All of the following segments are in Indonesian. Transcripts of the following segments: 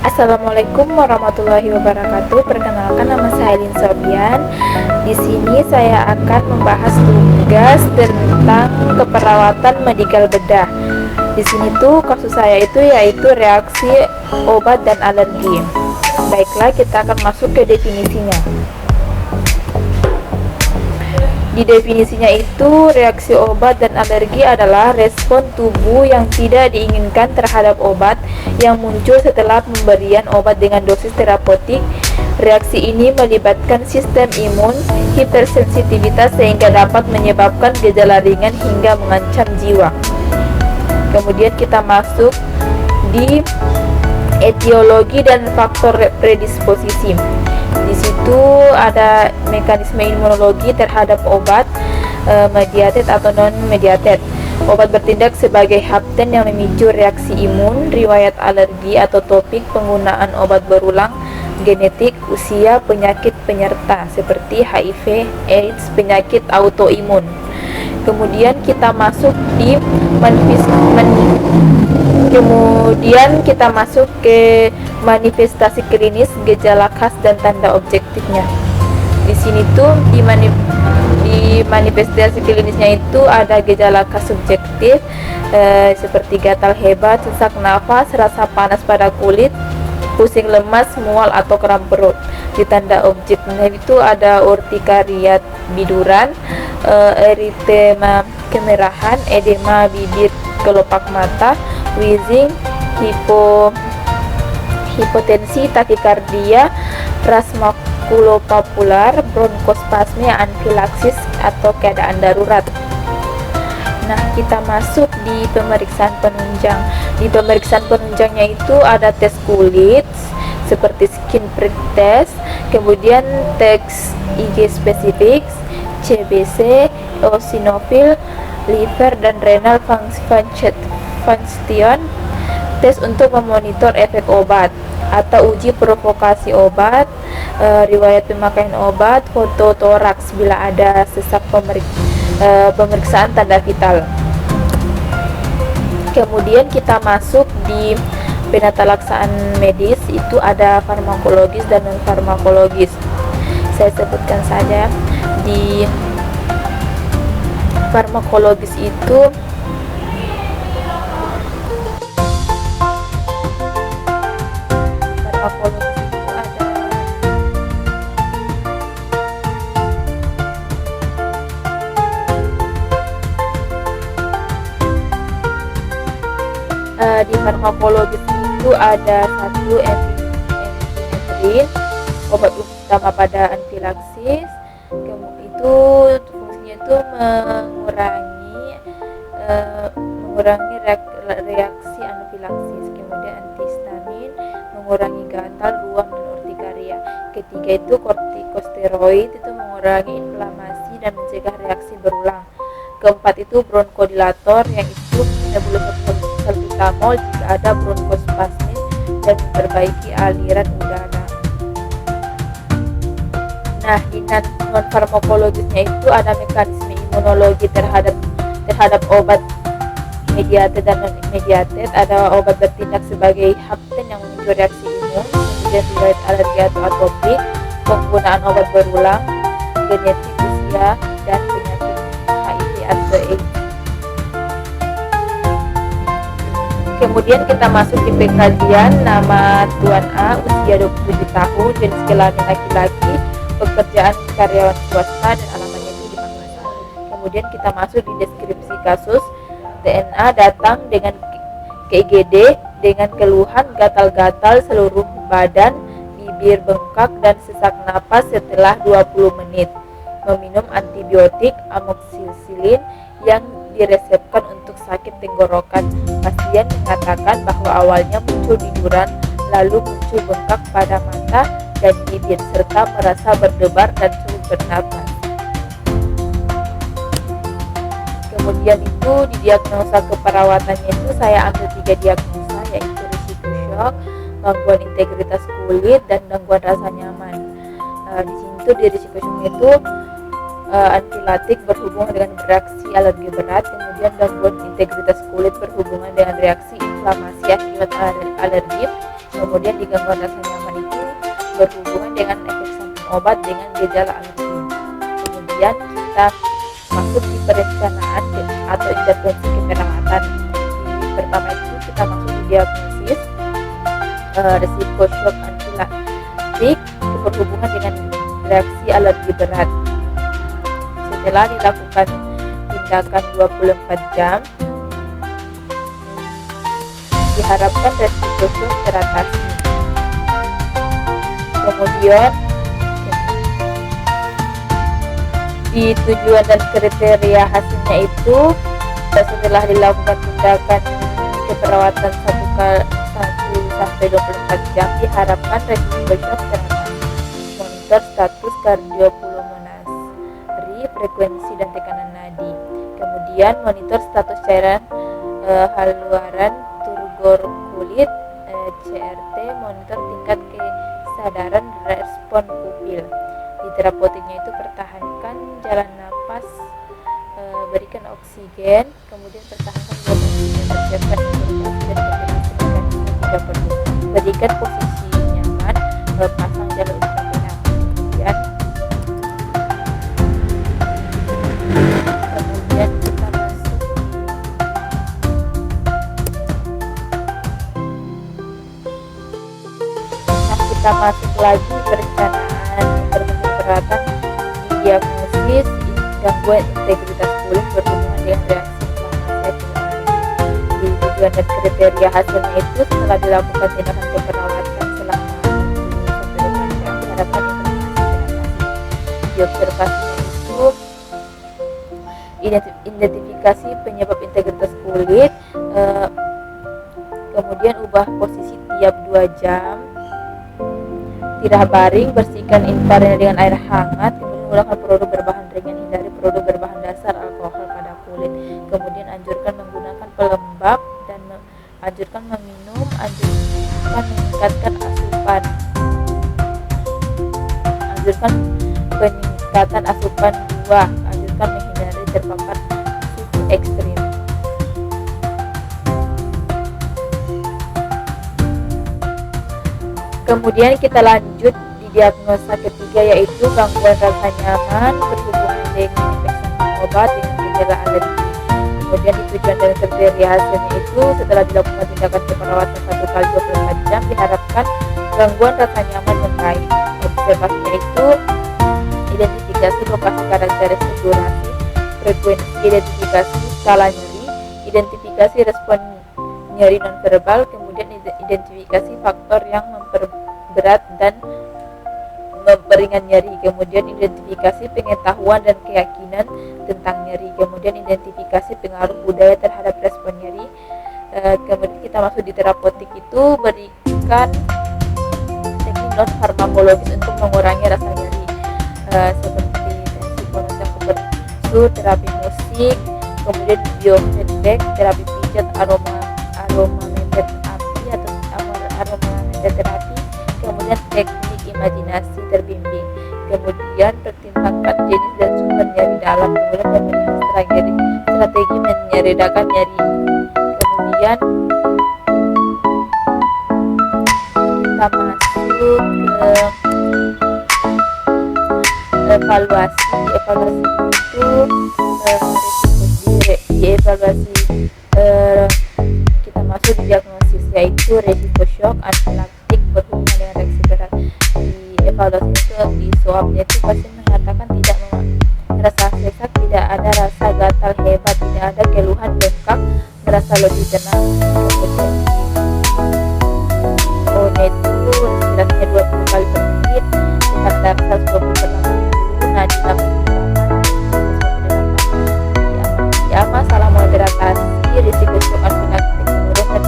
Assalamualaikum warahmatullahi wabarakatuh. Perkenalkan, nama saya Lin Sofian. Di sini saya akan membahas tugas tentang keperawatan medikal bedah. Di sini tuh kasus saya yaitu reaksi obat dan alergi. Baiklah, kita akan masuk ke definisinya. Di definisinya itu, reaksi obat dan alergi adalah respon tubuh yang tidak diinginkan terhadap obat yang muncul setelah pemberian obat dengan dosis terapeutik. Reaksi ini melibatkan sistem imun hipersensitivitas sehingga dapat menyebabkan gejala ringan hingga mengancam jiwa. Kemudian kita masuk di etiologi dan faktor predisposisi. Di situ ada mekanisme imunologi terhadap obat, mediated atau non-mediated. Obat bertindak sebagai hapten yang memicu reaksi imun, riwayat alergi atau topik, penggunaan obat berulang, genetik, usia, penyakit penyerta seperti HIV, AIDS, penyakit autoimun. Kemudian kita masuk di ke manifestasi klinis, gejala khas dan tanda objektifnya. Di sini tuh di manifestasi klinisnya itu ada gejala khas subjektif seperti gatal hebat, sesak nafas, rasa panas pada kulit, pusing lemas, mual atau kram perut. Di tanda objektifnya itu ada urtikaria biduran, eritema kemerahan, edema bibir, kelopak mata, wheezing, hipotensi, takikardia, ras makulopapular, bronkospasme, anfilaksis atau keadaan darurat. Nah, kita masuk di pemeriksaan penunjang. Di pemeriksaan penunjangnya itu ada tes kulit seperti skin prick test, kemudian tes IG spesifik, CBC, eosinofil, liver dan renal function, tes untuk memonitor efek obat atau uji provokasi obat, riwayat pemakaian obat, foto toraks bila ada sesak, pemeriksaan tanda vital. Kemudian kita masuk di penatalaksaan medis, itu ada farmakologis dan non farmakologis. Saya sebutkan saja. Di farmakologis itu di farmakologis itu ada satu epinefrin, obat utama pada anfilaksis. Itu fungsinya itu mengurangi reaksi anafilaksis. Kemudian antihistamin, mengurangi gatal, ruam dan urtikaria. Ketiga itu kortikosteroid, itu mengurangi inflamasi dan mencegah reaksi berulang. Keempat itu bronkodilator, yang itu nebulosalbutamol jika ada bronkospasme dan memperbaiki aliran udara. Nah, di non farmakologisnya itu ada mekanisme imunologi terhadap obat mediated dan non mediated. Ada obat bertindak sebagai hapten yang memicu reaksi imun, kemudian riwayat alergi atau atopik, penggunaan obat berulang, genetik, usia, dan penyakit HIV atau AIDS. Kemudian kita masuk di pengkajian. Nama Tuan A, usia 27 tahun, jenis kelamin laki-laki, pekerjaan karyawan swasta, dan alamatnya itu di Makassar. Kemudian kita masuk di deskripsi kasus. DNA datang dengan IGD dengan keluhan gatal-gatal seluruh badan, bibir bengkak dan sesak napas setelah 20 menit. Meminum antibiotik amoxicillin yang diresepkan untuk sakit tenggorokan. Pasien mengatakan bahwa awalnya muncul biduran, lalu muncul bengkak pada mata dan bibir, serta merasa berdebar dan sulit bernapas. Kemudian itu di diagnosa keperawatannya itu saya ambil 3 diagnosa, yaitu risiko shock, gangguan integritas kulit, dan gangguan rasa nyaman. Di sini tuh di risiko shock itu anfilatik berhubungan dengan bereaksi alergi berat, kemudian gangguan integritas kulit berhubungan dengan reaksi inflamasi akibat alergi, Kemudian di gangguan rasa nyaman itu berhubungan dengan efek samping obat dengan gejala alergi. Kemudian kita masuk di perencanaan atau intervensi keperawatan. Di pertama itu kita masuk di diagnosis resiko shock anafilaktik berhubungan dengan reaksi alergi berat. Setelah dilakukan tindakan 24 jam, diharapkan resiko shock teratasi. Kemudian di tujuan dan kriteria hasilnya itu setelah dilakukan tindakan keperawatan 1 sampai 24 jam diharapkan resiko shock teratasi. Monitor status kardiopulmonari, frekuensi dan tekanan nadi. Kemudian monitor status cairan haluaran turgor kulit, CRT, monitor tingkat kesadaran respon pupil. Di terapeutiknya itu pertahankan jalan napas, berikan oksigen, kemudian pertahankan jalan oksigen, persiapkan informasi dan penjelasan mekanisme jika perlu, berikan posisi nyaman, pasang jalur ultraviolet. Kemudian kita masuk lagi perencanaan intervensi keperawatan di diagnosis gangguan integritas kulit berhubungan dengan reaksi inflamasi. Di tujuan dan kriteria hasilnya itu setelah dilakukan tindakan keperawatan selama 1-2 jam diharapkan inflamasi teratasi. Di observasinya itu identifikasi penyebab integritas kulit, kemudian ubah posisi tiap 2 jam, tirah baring, bersihkan infrared dengan air hangat, kemudian menggunakan produk berbahan ringan, hindari produk berbahan dasar alkohol pada kulit. Kemudian anjurkan menggunakan pelembab dan anjurkan meminum, anjurkan meningkatkan peningkatan asupan buah, anjurkan menghindari terpapar suhu ekstrim. Kemudian kita lanjut di diagnosa ketiga, yaitu gangguan rasa nyaman berhubungan dengan efek samping obat dengan gejala alergi. Kemudian di tujuan dan kriteria hasilnya itu setelah dilakukan tindakan keperawatan 1 kali 24 jam diharapkan gangguan rasa nyaman membaik. Observasinya itu identifikasi lokasi karakteristik durasi, frekuensi, identifikasi skala nyeri, identifikasi respon nyeri nonverbal, kemudian identifikasi faktor yang memperberat dan memperingan nyeri, kemudian identifikasi pengetahuan dan keyakinan tentang nyeri, kemudian identifikasi pengaruh budaya terhadap respon nyeri. Kemudian kita masuk di terapeutik itu berikan teknik non farmakologis untuk mengurangi rasa nyeri, seperti tensi akupresur, terapi musik, kemudian biofeedback, terapi pijat, aroma meter api atau aroma meter terapi, kemudian teknik imajinasi terbimbing, kemudian pertimbangkan jenis dan sumber nyeri dalam, kemudian pemilihan strategi menyeredakan nyeri. Kemudian kita masuk ke evaluasi itu dievaluasi kita masuk di diagnosis, yaitu resiko shock anafilaktik berhubungan dengan reaksi berat. Di evaluasi itu di swabnya itu pasien mengatakan tidak merasa sesak, tidak ada rasa gatal hebat, tidak ada keluhan bengkak, merasa lebih tenang. Kemudian itu respirasinya 20 kali per menit, dengan darah 120 per 80, nadi 88, masalah moderatasi, risiko shock anafilaktik menurun dan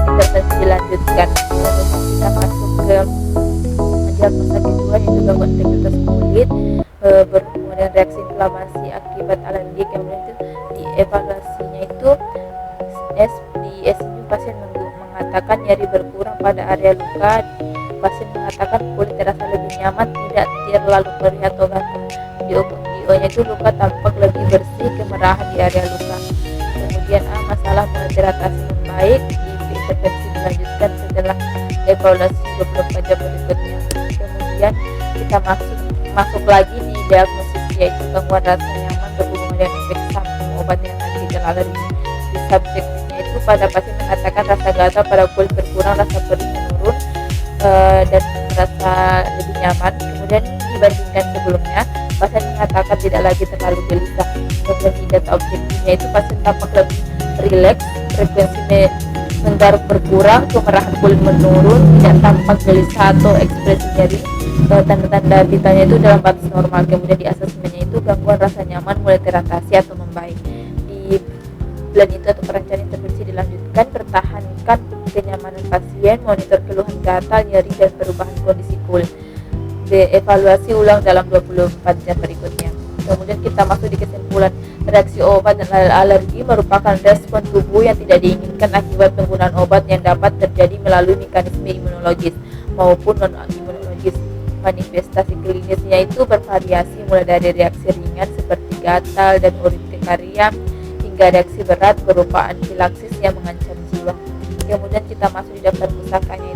intervensi dilanjutkan. Kemudian kita masuk ke diagnosa kedua, yaitu gangguan integritas kulit berhubungan dengan reaksi inflamasi akibat alergi. Kemudian itu di evaluasinya itu di SNU pasien mengatakan nyeri berkurang pada area luka, pasien mengatakan kulit terasa lebih nyaman, tidak terlalu perih atau gatal. Di O-nya itu luka tampak lebih bersih, kemerahan di area luka. Kemudian masalah moderatasi membaik, di intervensi dilanjutkan setelah evaluasi 24 jam berikutnya. Kemudian kita masuk lagi di diagnosis, yaitu gangguan rasa nyaman berhubungan dengan efek samping obat yang anti alergi. Di subjektifnya itu pada pasien mengatakan rasa gatal pada kulit berkurang, rasa perih menurun, dan merasa lebih nyaman. Kemudian dibandingkan sebelumnya, pasien mengatakan tidak lagi terlalu gelisah. Kemudian di data objektifnya itu pasien tampak lebih rileks, frekuensi menggaruk berkurang, kemerahan kulit menurun, tidak tampak gelisah atau ekspresi nyeri. Tanda-tanda vitalnya itu dalam batas normal. Kemudian di asesmennya itu gangguan rasa nyaman mulai teratasi atau membaik. Di plan itu atau perencanaan intervensi dilanjutkan, pertahankan kenyamanan pasien, monitor keluhan gatal, nyeri, dan perubahan kondisi kulit. Dievaluasi ulang dalam 24 jam berikutnya. Kemudian kita masuk di kesimpulan. Reaksi obat dan alergi merupakan respon tubuh yang tidak diinginkan akibat penggunaan obat yang dapat terjadi melalui mekanisme imunologis maupun non-imunologis. Manifestasi klinisnya itu bervariasi mulai dari reaksi ringan seperti gatal dan urtikaria hingga reaksi berat berupa anafilaksis yang mengancam jiwa. Kemudian kita masuk di daftar pusakanya,